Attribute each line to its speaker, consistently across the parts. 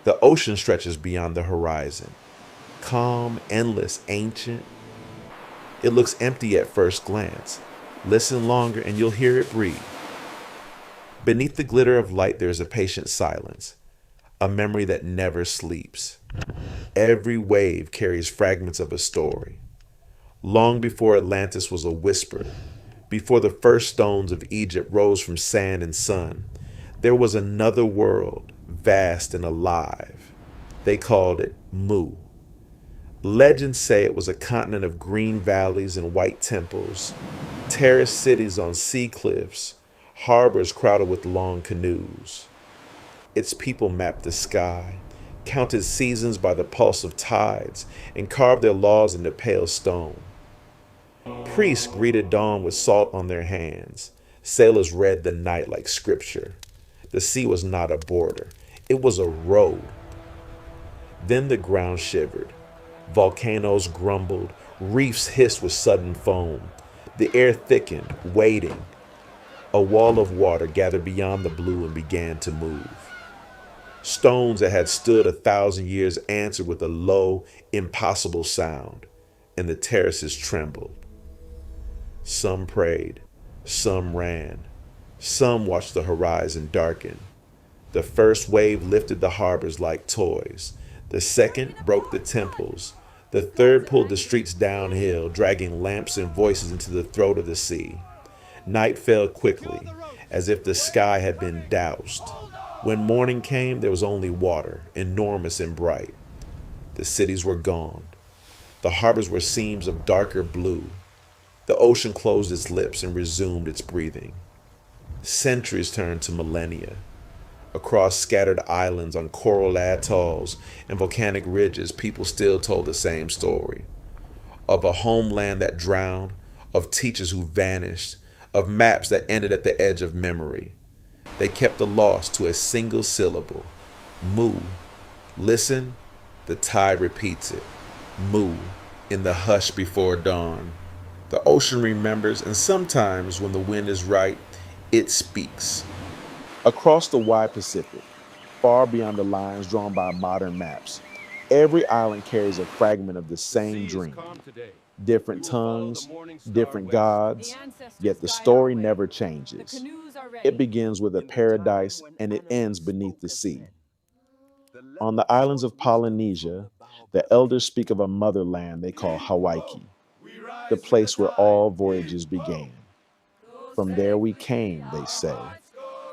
Speaker 1: The ocean stretches beyond the horizon, calm, endless, ancient. It looks empty at first glance. Listen longer and you'll hear it breathe. Beneath the glitter of light, there is a patient silence, a memory that never sleeps. Every wave carries fragments of a story. Long before Atlantis was a whisper, before the first stones of Egypt rose from sand and sun, there was another world, vast and alive. They called it Mu. Legends say it was a continent of green valleys and white temples, terraced cities on sea cliffs, harbors crowded with long canoes. Its people mapped the sky, counted seasons by the pulse of tides, and carved their laws into pale stone. Priests greeted dawn with salt on their hands. Sailors read the night like scripture. The sea was not a border, it was a road. Then the ground shivered. Volcanoes grumbled, reefs hissed with sudden foam. The air thickened, waiting. A wall of water gathered beyond the blue and began to move. Stones that had stood 1,000 years answered with a low, impossible sound, and the terraces trembled. Some prayed, some ran, some watched the horizon darken. The first wave lifted the harbors like toys. The second broke the temples. The third pulled the streets downhill, dragging lamps and voices into the throat of the sea. Night fell quickly, as if the sky had been doused. When morning came, there was only water, enormous and bright. The cities were gone. The harbors were seams of darker blue. The ocean closed its lips and resumed its breathing. Centuries turned to millennia. Across scattered islands, on coral atolls and volcanic ridges, people still told the same story. Of a homeland that drowned, of teachers who vanished, of maps that ended at the edge of memory. They kept the lost to a single syllable, Mu. Listen, the tide repeats it, Mu, in the hush before dawn. The ocean remembers, and sometimes when the wind is right, it speaks. Across the wide Pacific, far beyond the lines drawn by modern maps, every island carries a fragment of the same dream. Different tongues, different gods, yet the story never changes. It begins with a paradise and it ends beneath the sea. On the islands of Polynesia, the elders speak of a motherland they call Hawaii, the place where all voyages began. From there we came, they say,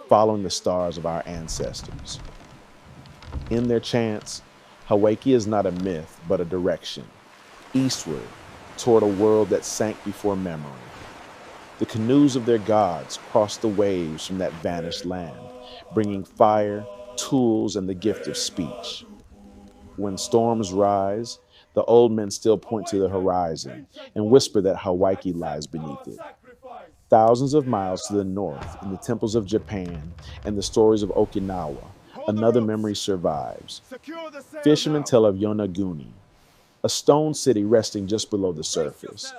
Speaker 1: following the stars of our ancestors. In their chants, Hawaii is not a myth, but a direction, eastward, toward a world that sank before memory. The canoes of their gods crossed the waves from that vanished land, bringing fire, tools, and the gift of speech. When storms rise, the old men still point to the horizon and whisper that Hawaii lies beneath it. Thousands of miles to the north, in the temples of Japan and the stories of Okinawa, another memory survives. Fishermen tell of Yonaguni, a stone city resting just below the surface.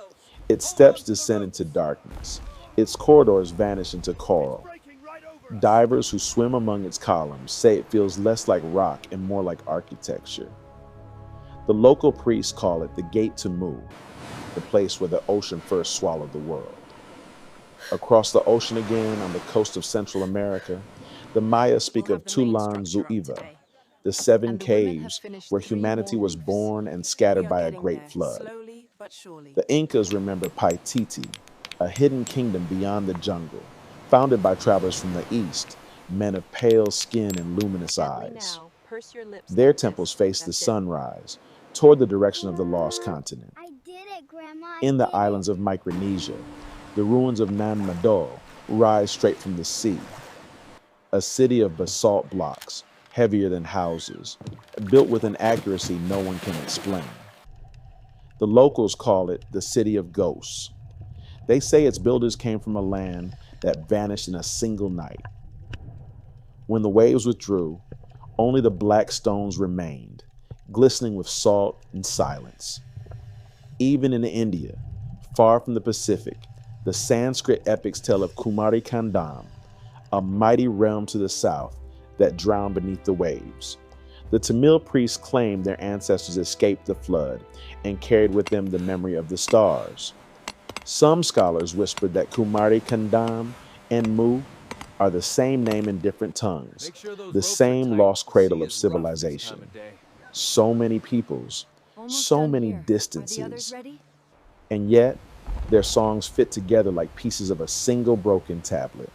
Speaker 1: Its steps descend into darkness. Its corridors vanish into coral. Divers who swim among its columns say it feels less like rock and more like architecture. The local priests call it the Gate to Mu, the place where the ocean first swallowed the world. Across the ocean again, on the coast of Central America, the Maya speak of Tulan Zuiva, the 7 caves where humanity was born and scattered by a great flood. The Incas remember Paititi, a hidden kingdom beyond the jungle, founded by travelers from the east, men of pale skin and luminous eyes. Their temples face the sunrise, toward the direction of the lost continent. In the islands of Micronesia, the ruins of Nan Madol rise straight from the sea, a city of basalt blocks, heavier than houses, built with an accuracy no one can explain. The locals call it the City of Ghosts. They say its builders came from a land that vanished in a single night. When the waves withdrew, only the black stones remained, glistening with salt and silence. Even in India, far from the Pacific, the Sanskrit epics tell of Kumari Kandam, a mighty realm to the south that drowned beneath the waves. The Tamil priests claimed their ancestors escaped the flood and carried with them the memory of the stars. Some scholars whispered that Kumari Kandam and Mu are the same name in different tongues, the same lost cradle of civilization. So many peoples, so many distances, and yet their songs fit together like pieces of a single broken tablet.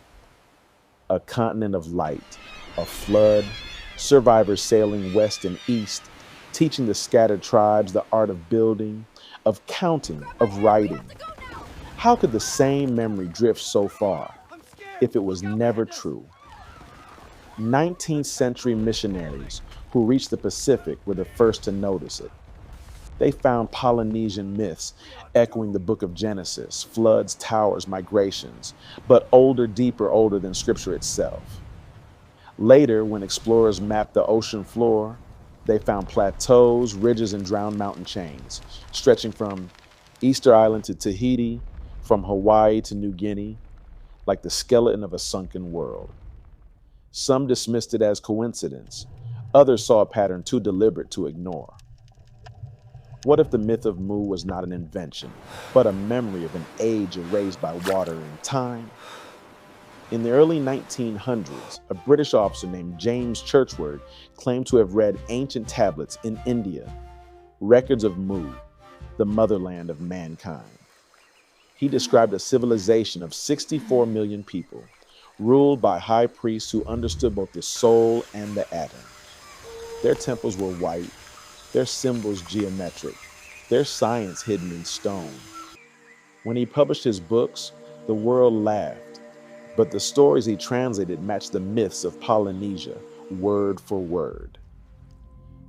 Speaker 1: A continent of light, a flood, survivors sailing west and east, teaching the scattered tribes the art of building, of counting, of writing. How could the same memory drift so far if it was never true? 19th century missionaries who reached the Pacific were the first to notice it. They found Polynesian myths echoing the book of Genesis, floods, towers, migrations, but older than scripture itself. Later, when explorers mapped the ocean floor, they found plateaus, ridges, and drowned mountain chains, stretching from Easter Island to Tahiti, from Hawaii to New Guinea, like the skeleton of a sunken world. Some dismissed it as coincidence. Others saw a pattern too deliberate to ignore. What if the myth of Mu was not an invention, but a memory of an age erased by water and time? In the early 1900s, a British officer named James Churchward claimed to have read ancient tablets in India, records of Mu, the motherland of mankind. He described a civilization of 64 million people, ruled by high priests who understood both the soul and the atom. Their temples were white, their symbols geometric, their science hidden in stone. When he published his books, the world laughed, but the stories he translated matched the myths of Polynesia, word for word.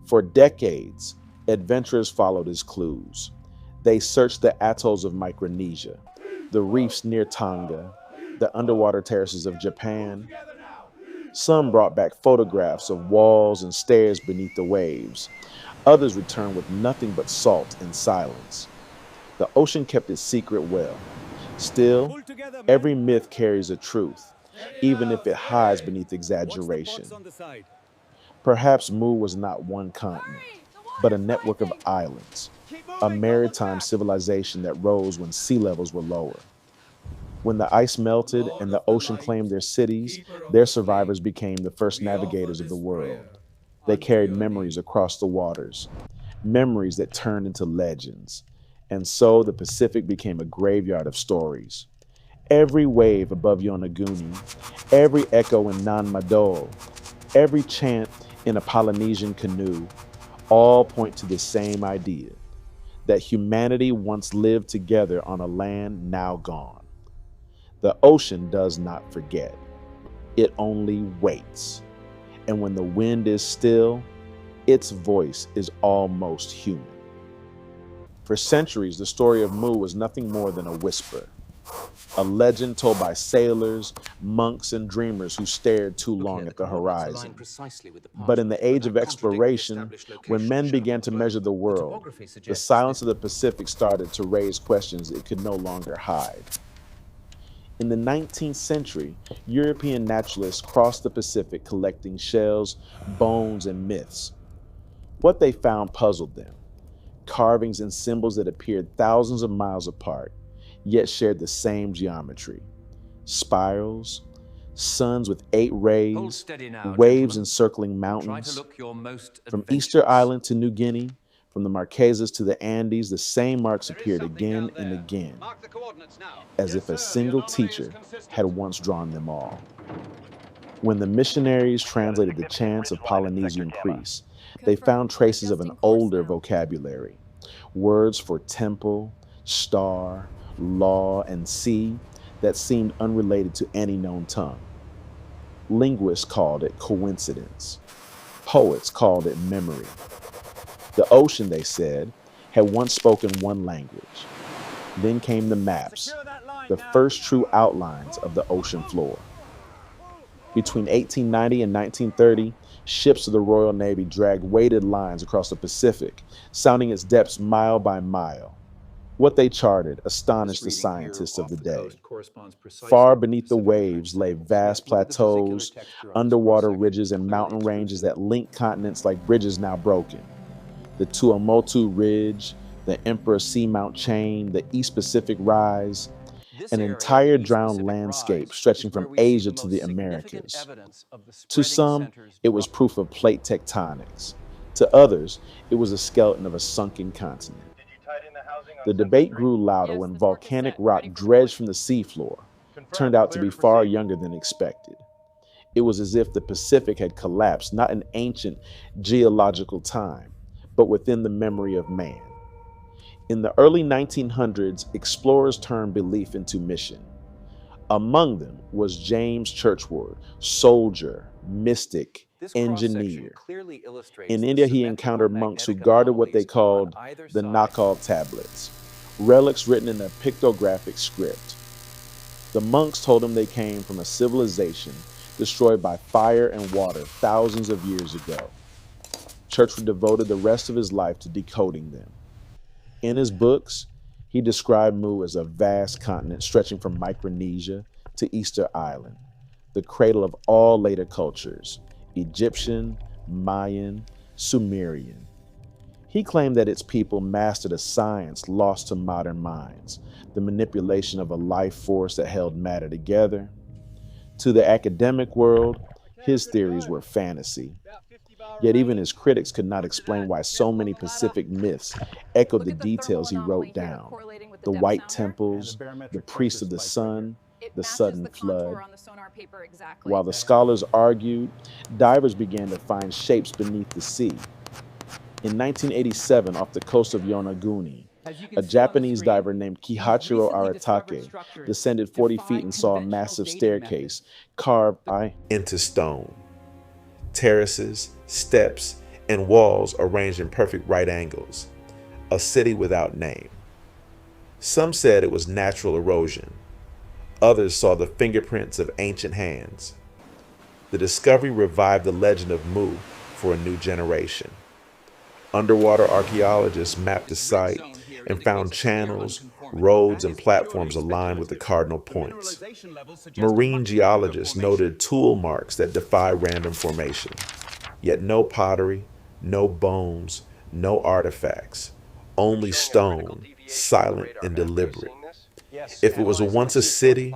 Speaker 1: For decades, adventurers followed his clues. They searched the atolls of Micronesia, the reefs near Tonga, the underwater terraces of Japan. Some brought back photographs of walls and stairs beneath the waves. Others returned with nothing but salt and silence. The ocean kept its secret well. Still, every myth carries a truth, even if it hides beneath exaggeration. Perhaps Mu was not one continent, but a network of islands, a maritime civilization that rose when sea levels were lower. When the ice melted and the ocean claimed their cities, their survivors became the first navigators of the world. They carried memories across the waters, memories that turned into legends. And so the Pacific became a graveyard of stories. Every wave above Yonaguni, every echo in Nan Madol, every chant in a Polynesian canoe, all point to the same idea, that humanity once lived together on a land now gone. The ocean does not forget. It only waits. And when the wind is still, its voice is almost human. For centuries, the story of Mu was nothing more than a whisper, a legend told by sailors, monks, and dreamers who stared too long at the horizon. But in the age of exploration, when men began to measure the world, the silence of the Pacific started to raise questions it could no longer hide. In the 19th century, European naturalists crossed the Pacific collecting shells, bones, and myths. What they found puzzled them. Carvings and symbols that appeared thousands of miles apart, yet shared the same geometry. Spirals, suns with 8 rays, waves encircling mountains. From Easter Island to New Guinea, from the Marquesas to the Andes, the same marks appeared again and again, as if a single teacher had once drawn them all. When the missionaries translated the chants of Polynesian priests, they found traces of an older vocabulary, words for temple, star, law, and sea that seemed unrelated to any known tongue. Linguists called it coincidence. Poets called it memory. The ocean, they said, had once spoken one language. Then came the maps, the first true outlines of the ocean floor. Between 1890 and 1930, ships of the Royal Navy dragged weighted lines across the Pacific, sounding its depths mile by mile. What they charted astonished the scientists of the day. Far beneath the waves lay vast plateaus, underwater ridges, and mountain ranges that link continents like bridges now broken. The Tuamotu Ridge, the Emperor Seamount Chain, the East Pacific Rise, an entire drowned landscape stretching from Asia to the Americas. To some, it was proof of plate tectonics. To others, it was a skeleton of a sunken continent. The debate grew louder when volcanic rock dredged from the seafloor turned out to be far younger than expected. It was as if the Pacific had collapsed, not in ancient geological time, but within the memory of man. In the early 1900s, explorers turned belief into mission. Among them was James Churchward, soldier, mystic, engineer. In India, he encountered monks who guarded what they called the Nakal tablets, relics written in a pictographic script. The monks told him they came from a civilization destroyed by fire and water thousands of years ago. Churchward devoted the rest of his life to decoding them. In his books, he described Mu as a vast continent stretching from Micronesia to Easter Island, the cradle of all later cultures, Egyptian, Mayan, Sumerian. He claimed that its people mastered a science lost to modern minds, the manipulation of a life force that held matter together. To the academic world, his theories were fantasy. Yet even his critics could not explain why so many Pacific myths echoed the details he wrote down. The white temples, the priests of the sun, the sudden flood. While the scholars argued, divers began to find shapes beneath the sea. In 1987, off the coast of Yonaguni, a Japanese diver named Kihachiro Aratake descended 40 feet and saw a massive staircase carved into stone. Terraces, steps, and walls arranged in perfect right angles. A city without name. Some said it was natural erosion. Others saw the fingerprints of ancient hands. The discovery revived the legend of Mu for a new generation. Underwater archaeologists mapped the site and found channels, roads, and platforms aligned with the cardinal points. Marine geologists noted tool marks that defy random formation. Yet no pottery, no bones, no artifacts, only stone, silent and deliberate. If it was once a city,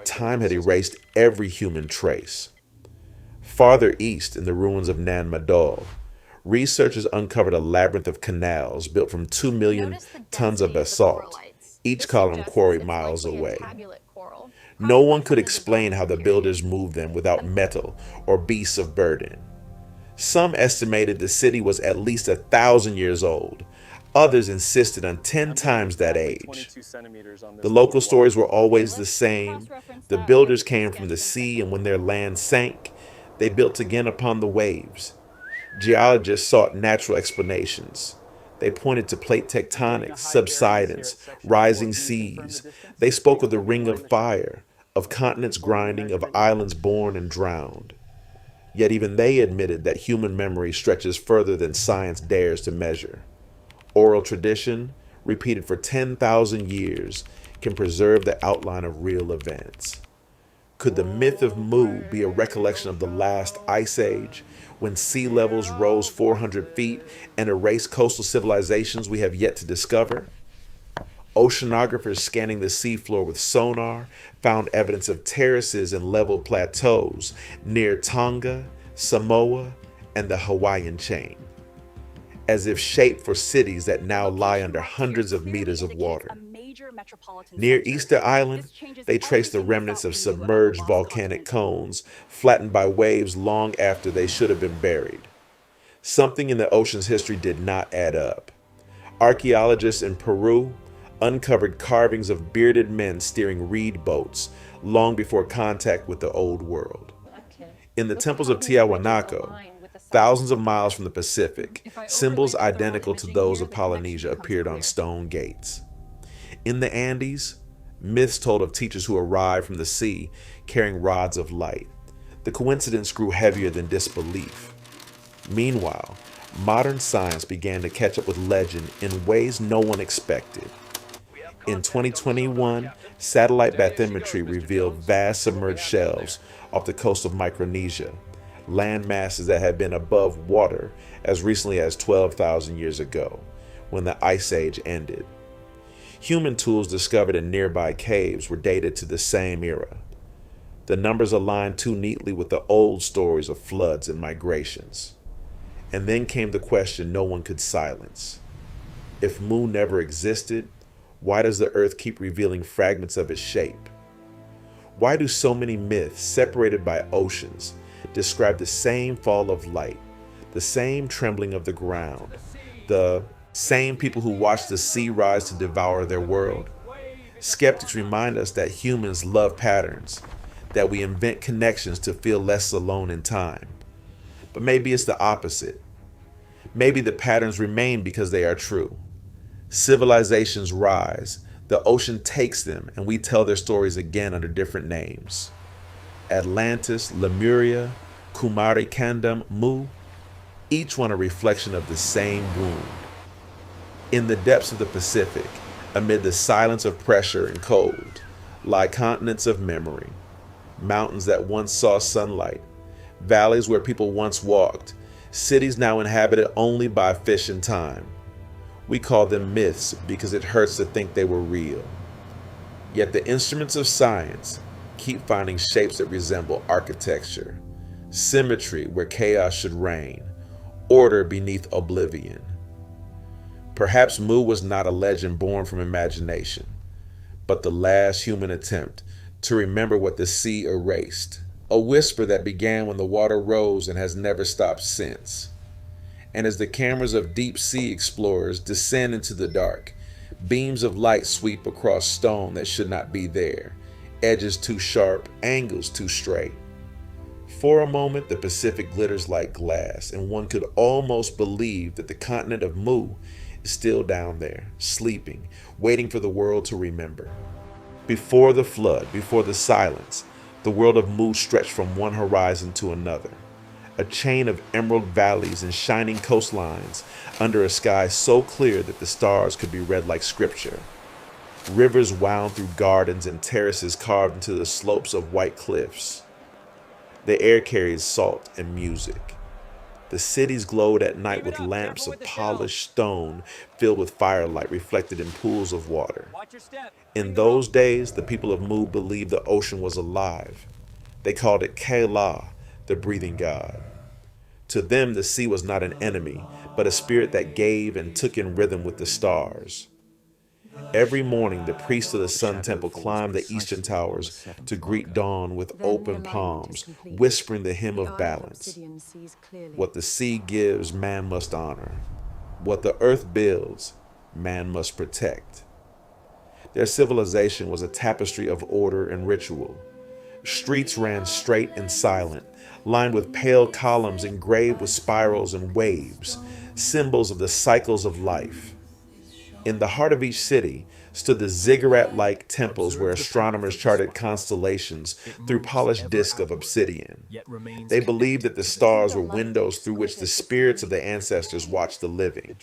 Speaker 1: time had erased every human trace. Farther east, in the ruins of Nan Madol, researchers uncovered a labyrinth of canals built from 2 million tons of basalt, each column quarried miles away. No one could explain how the builders moved them without metal or beasts of burden. Some estimated the city was at least 1,000 years old. Others insisted on 10 times that age. The local stories were always the same. The builders came from the sea, and when their land sank, they built again upon the waves. Geologists sought natural explanations. They pointed to plate tectonics, subsidence, rising seas. They spoke of the ring of fire, of continents grinding, of islands born and drowned. Yet even they admitted that human memory stretches further than science dares to measure. Oral tradition, repeated for 10,000 years, can preserve the outline of real events. Could the myth of Mu be a recollection of the last ice age, when sea levels rose 400 feet and erased coastal civilizations we have yet to discover? Oceanographers scanning the seafloor with sonar found evidence of terraces and level plateaus near Tonga, Samoa, and the Hawaiian chain, as if shaped for cities that now lie under hundreds of meters of water. Near Easter Island, they traced the remnants of submerged volcanic cones flattened by waves long after they should have been buried. Something in the ocean's history did not add up. Archaeologists in Peru uncovered carvings of bearded men steering reed boats long before contact with the old world. In the temples of Tiahuanaco, thousands of miles from the Pacific, symbols identical to those of Polynesia appeared on stone gates. In the Andes, myths told of teachers who arrived from the sea carrying rods of light. The coincidence grew heavier than disbelief. Meanwhile, modern science began to catch up with legend in ways no one expected. In 2021, satellite bathymetry revealed vast submerged shelves off the coast of Micronesia, land masses that had been above water as recently as 12,000 years ago, when the Ice Age ended. Human tools discovered in nearby caves were dated to the same era. The numbers aligned too neatly with the old stories of floods and migrations. And then came the question no one could silence. If Mu never existed, why does the earth keep revealing fragments of its shape? Why do so many myths separated by oceans describe the same fall of light, the same trembling of the ground, the same people who watch the sea rise to devour their world? Skeptics remind us that humans love patterns, that we invent connections to feel less alone in time. But maybe it's the opposite. Maybe the patterns remain because they are true. Civilizations rise, the ocean takes them, and we tell their stories again under different names. Atlantis, Lemuria, Kumari Kandam, Mu, each one a reflection of the same wound. In the depths of the Pacific, amid the silence of pressure and cold, lie continents of memory, mountains that once saw sunlight, valleys where people once walked, cities now inhabited only by fish and time. We call them myths because it hurts to think they were real. Yet the instruments of science keep finding shapes that resemble architecture, symmetry where chaos should reign, order beneath oblivion. Perhaps Mu was not a legend born from imagination, but the last human attempt to remember what the sea erased, a whisper that began when the water rose and has never stopped since. And as the cameras of deep sea explorers descend into the dark, beams of light sweep across stone that should not be there, edges too sharp, angles too straight. For a moment, the Pacific glitters like glass, and one could almost believe that the continent of Mu is still down there, sleeping, waiting for the world to remember. Before the flood, before the silence, the world of Mu stretched from one horizon to another, a chain of emerald valleys and shining coastlines under a sky so clear that the stars could be read like scripture. Rivers wound through gardens and terraces carved into the slopes of white cliffs. The air carried salt and music. The cities glowed at night with lamps of polished stone filled with firelight reflected in pools of water. In those days, the people of Mu believed the ocean was alive. They called it Kala, the breathing god. To them, the sea was not an enemy, but a spirit that gave and took in rhythm with the stars. Every morning, the priests of the Sun Temple climbed the eastern towers to greet dawn with open palms, whispering the hymn of balance. What the sea gives, man must honor. What the earth builds, man must protect. Their civilization was a tapestry of order and ritual. Streets ran straight and silent, lined with pale columns engraved with spirals and waves, symbols of the cycles of life. In the heart of each city stood the ziggurat-like temples where astronomers charted constellations through polished discs of obsidian. They believed that the stars were windows through which the spirits of the ancestors watched the living.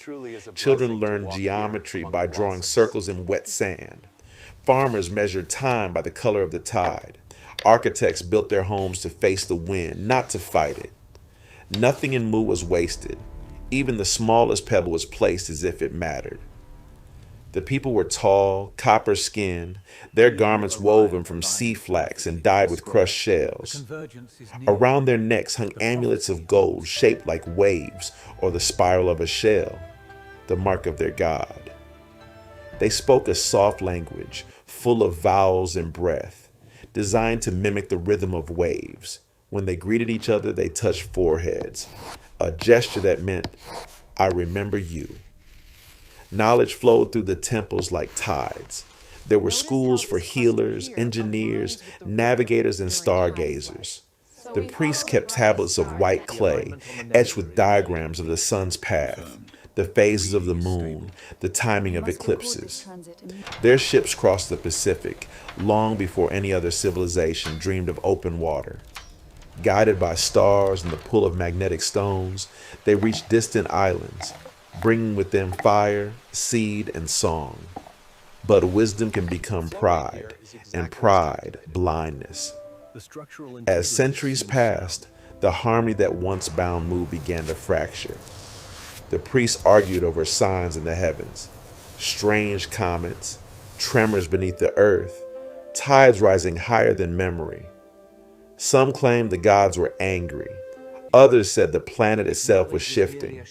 Speaker 1: Children learned geometry by drawing circles in wet sand. Farmers measured time by the color of the tide. Architects built their homes to face the wind, not to fight it. Nothing in Mu was wasted. Even the smallest pebble was placed as if it mattered. The people were tall, copper-skinned, their garments woven from sea flax and dyed with crushed shells. Around their necks hung amulets of gold shaped like waves or the spiral of a shell, the mark of their god. They spoke a soft language, full of vowels and breath, designed to mimic the rhythm of waves. When they greeted each other, they touched foreheads, a gesture that meant, "I remember you." Knowledge flowed through the temples like tides. There were schools for healers, engineers, navigators, and stargazers. The priests kept tablets of white clay, etched with diagrams of the sun's path, the phases of the moon, the timing of eclipses. Their ships crossed the Pacific long before any other civilization dreamed of open water. Guided by stars and the pull of magnetic stones, they reached distant islands, bringing with them fire, seed, and song. But wisdom can become pride, and pride, blindness. As centuries passed, the harmony that once bound Mu began to fracture. The priests argued over signs in the heavens, strange comets, tremors beneath the earth, tides rising higher than memory. Some claimed the gods were angry. Others said the planet itself was shifting.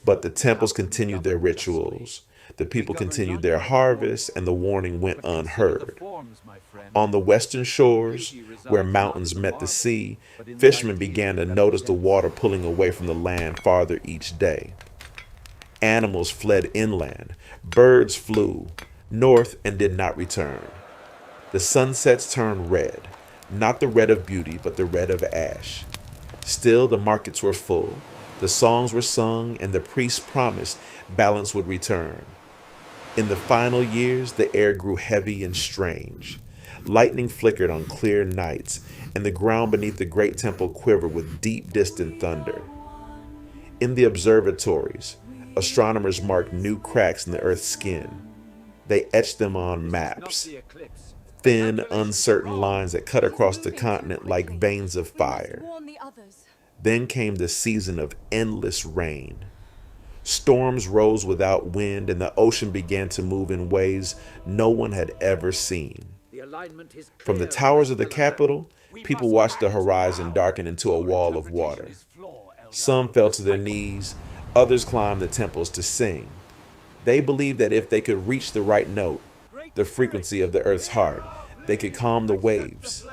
Speaker 1: But the temples continued their rituals. The people continued their harvests, and the warning went unheard. On the western shores, where mountains met the sea, fishermen began to notice the water pulling away from the land farther each day. Animals fled inland. Birds flew north and did not return. The sunsets turned red, not the red of beauty, but the red of ash. Still, the markets were full. The songs were sung, and the priests promised balance would return. In the final years, the air grew heavy and strange. Lightning flickered on clear nights, and the ground beneath the great temple quivered with deep, distant thunder. In the observatories, astronomers marked new cracks in the Earth's skin. They etched them on maps, thin, uncertain lines that cut across the continent like veins of fire. Then came the season of endless rain. Storms rose without wind, and the ocean began to move in ways no one had ever seen. From the towers of the capital, people watched the horizon darken into a wall of water. Some fell to their knees, others climbed the temples to sing. They believed that if they could reach the right note, the frequency of the earth's heart, they could calm the waves.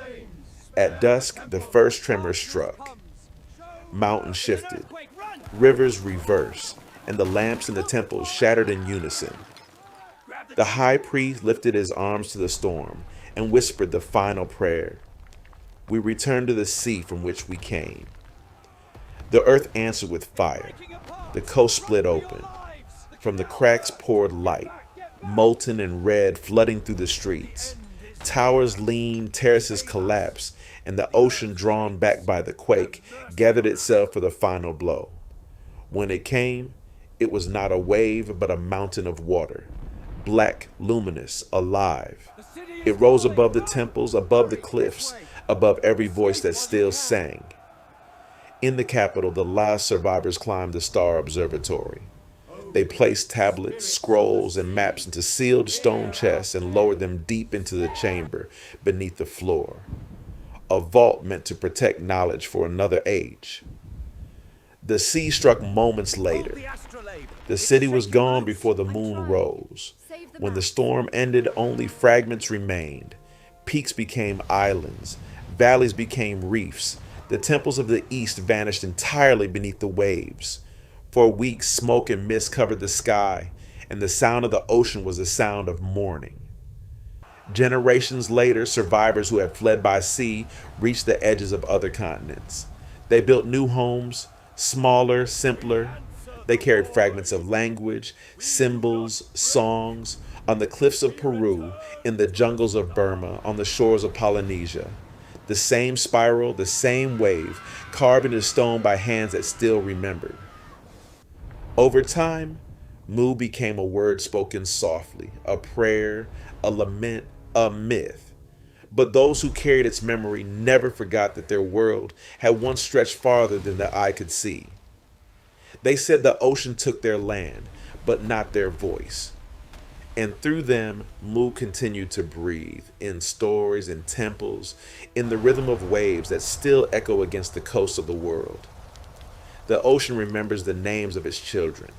Speaker 1: At dusk, the first tremor struck. Mountains shifted, rivers reversed, and the lamps in the temples shattered in unison. The high priest lifted his arms to the storm and whispered the final prayer. We return to the sea from which we came. The earth answered with fire. The coast split open. From the cracks poured light, molten and red, flooding through the streets. Towers leaned, terraces collapsed, and the ocean, drawn back by the quake, gathered itself for the final blow. When it came, it was not a wave, but a mountain of water, black, luminous, alive. It rose above the temples, above the cliffs, above every voice that still sang. In the capital, the last survivors climbed the Star Observatory. They placed tablets, scrolls, and maps into sealed stone chests and lowered them deep into the chamber beneath the floor, a vault meant to protect knowledge for another age. The sea struck moments later. The city was gone before the moon rose. When the storm ended, only fragments remained. Peaks became islands. Valleys became reefs. The temples of the east vanished entirely beneath the waves. For weeks, smoke and mist covered the sky, and the sound of the ocean was the sound of mourning. Generations later, survivors who had fled by sea reached the edges of other continents. They built new homes, smaller, simpler. They carried fragments of language, symbols, songs, on the cliffs of Peru, in the jungles of Burma, on the shores of Polynesia. The same spiral, the same wave, carved into stone by hands that still remembered. Over time, Mu became a word spoken softly, a prayer, a lament, a myth. But those who carried its memory never forgot that their world had once stretched farther than the eye could see. They said the ocean took their land, but not their voice. And through them, Mu continued to breathe, in stories, in temples, in the rhythm of waves that still echo against the coast of the world. The ocean remembers the names of its children,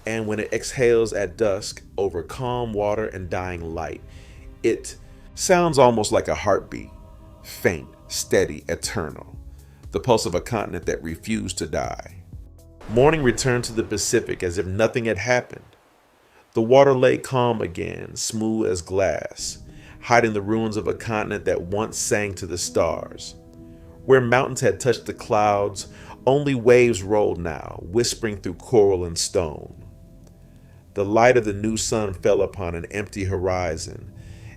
Speaker 1: and when it exhales at dusk over calm water and dying light, it sounds almost like a heartbeat, faint, steady, eternal, the pulse of a continent that refused to die. Morning returned to the Pacific as if nothing had happened. The water lay calm again, smooth as glass, hiding the ruins of a continent that once sang to the stars. Where mountains had touched the clouds, only waves rolled now, whispering through coral and stone. The light of the new sun fell upon an empty horizon,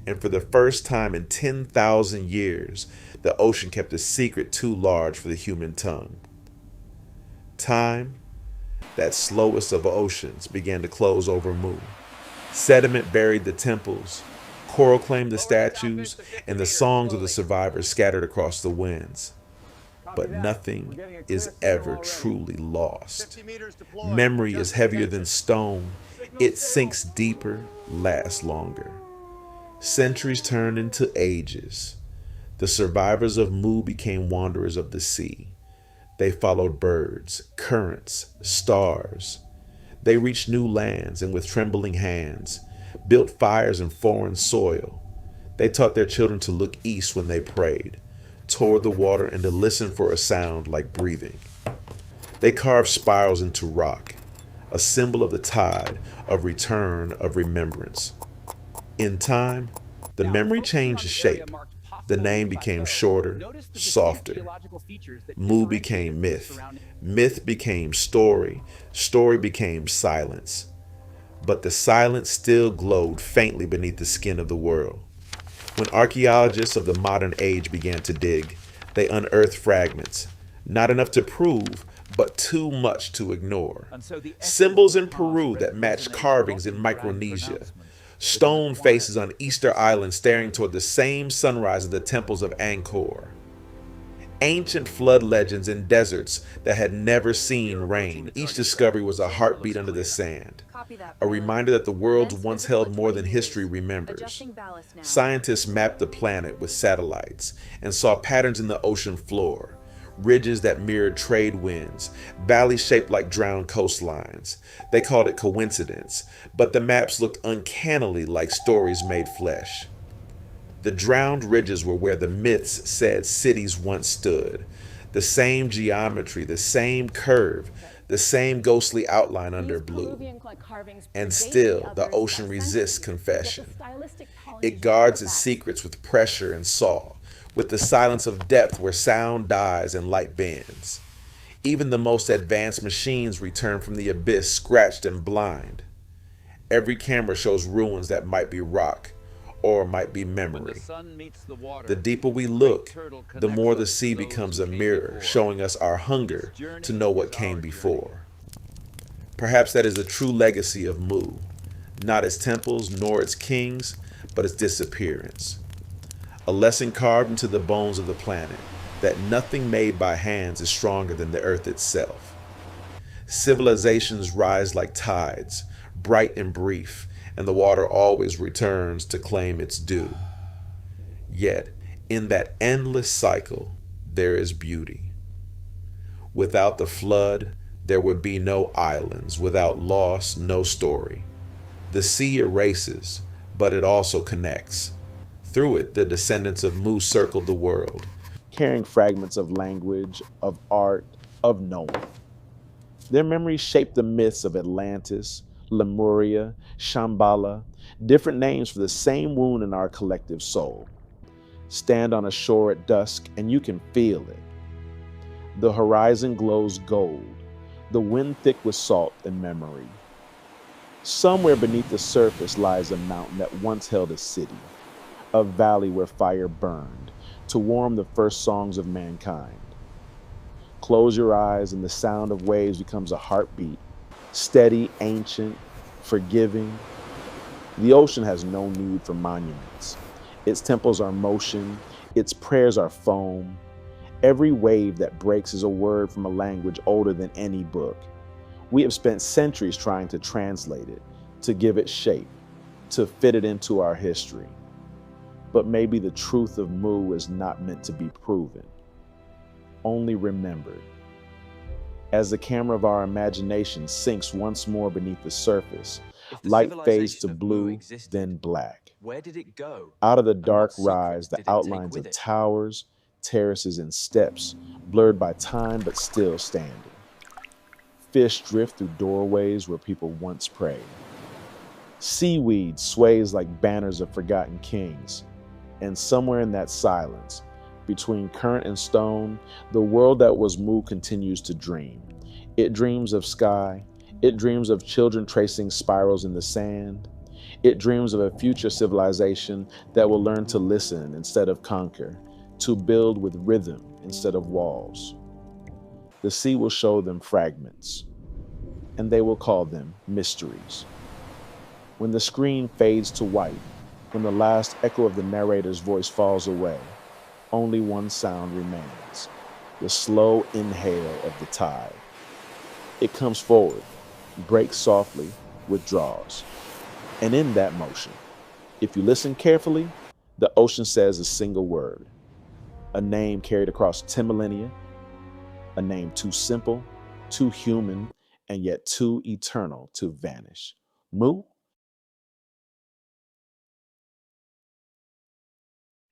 Speaker 1: and for the first time in 10,000 years, the ocean kept a secret too large for the human tongue. Time, that slowest of oceans, began to close over Mu. Sediment buried the temples, coral claimed the statues, and the songs of the survivors scattered across the winds. But nothing is ever truly lost. Memory is heavier than stone. It sinks deeper, lasts longer. Centuries turned into ages. The survivors of Mu became wanderers of the sea. They followed birds, currents, stars. They reached new lands and with trembling hands built fires in foreign soil. They taught their children to look east when they prayed, toward the water and to listen for a sound like breathing. They carved spirals into rock, a symbol of the tide, of return, of remembrance. In time, the memory changed shape. The name became shorter, softer. Mu became myth. Myth became story. Story became silence. But the silence still glowed faintly beneath the skin of the world. When archaeologists of the modern age began to dig, they unearthed fragments, not enough to prove, but too much to ignore. Symbols in Peru that matched carvings in Micronesia. Stone faces on Easter Island staring toward the same sunrise in the temples of Angkor. Ancient flood legends in deserts that had never seen rain. Each discovery was a heartbeat under the sand, a reminder that the world once held more than history remembers. Scientists mapped the planet with satellites and saw patterns in the ocean floor, ridges that mirrored trade winds, valleys shaped like drowned coastlines. They called it coincidence, but the maps looked uncannily like stories made flesh. The drowned ridges were where the myths said cities once stood. The same geometry, the same curve, the same ghostly outline under blue. And still, the ocean resists confession. It guards its secrets with pressure and saw, with the silence of depth where sound dies and light bends. Even the most advanced machines return from the abyss scratched and blind. Every camera shows ruins that might be rock, or might be memory. The deeper we look, the more the sea becomes a mirror, showing us our hunger to know what came before. Perhaps that is the true legacy of Mu, not its temples nor its kings, but its disappearance. A lesson carved into the bones of the planet, that nothing made by hands is stronger than the earth itself. Civilizations rise like tides, bright and brief, and the water always returns to claim its due. Yet, in that endless cycle, there is beauty. Without the flood, there would be no islands. Without loss, no story. The sea erases, but it also connects. Through it, the descendants of Mu circled the world, carrying fragments of language, of art, of knowing. Their memories shaped the myths of Atlantis, Lemuria, Shambhala, different names for the same wound in our collective soul. Stand on a shore at dusk and you can feel it. The horizon glows gold, the wind thick with salt and memory. Somewhere beneath the surface lies a mountain that once held a city, a valley where fire burned to warm the first songs of mankind. Close your eyes and the sound of waves becomes a heartbeat, steady, ancient, forgiving. The ocean has no need for monuments. Its temples are motion, its prayers are foam. Every wave that breaks is a word from a language older than any book. We have spent centuries trying to translate it, to give it shape, to fit it into our history. But maybe the truth of Mu is not meant to be proven, only remembered. As the camera of our imagination sinks once more beneath the surface, light fades to blue, then black.
Speaker 2: Where did it go?
Speaker 1: Out of the dark
Speaker 2: what
Speaker 1: rise
Speaker 2: secrets
Speaker 1: the
Speaker 2: did it take
Speaker 1: outlines
Speaker 2: with
Speaker 1: of
Speaker 2: it?
Speaker 1: towers, terraces, and steps, blurred by time but still standing. Fish drift through doorways where people once prayed. Seaweed sways like banners of forgotten kings. And somewhere in that silence, between current and stone, the world that was Mu continues to dream. It dreams of sky. It dreams of children tracing spirals in the sand. It dreams of a future civilization that will learn to listen instead of conquer, to build with rhythm instead of walls. The sea will show them fragments, and they will call them mysteries.
Speaker 2: When the screen fades to white, when the last echo of the narrator's voice falls away, only one sound remains: the slow inhale of the tide. It comes forward, breaks softly, withdraws. And in that motion, if you listen carefully, the ocean says a single word, a name carried across 10 millennia, a name too simple, too human, and yet too eternal to vanish. Mu?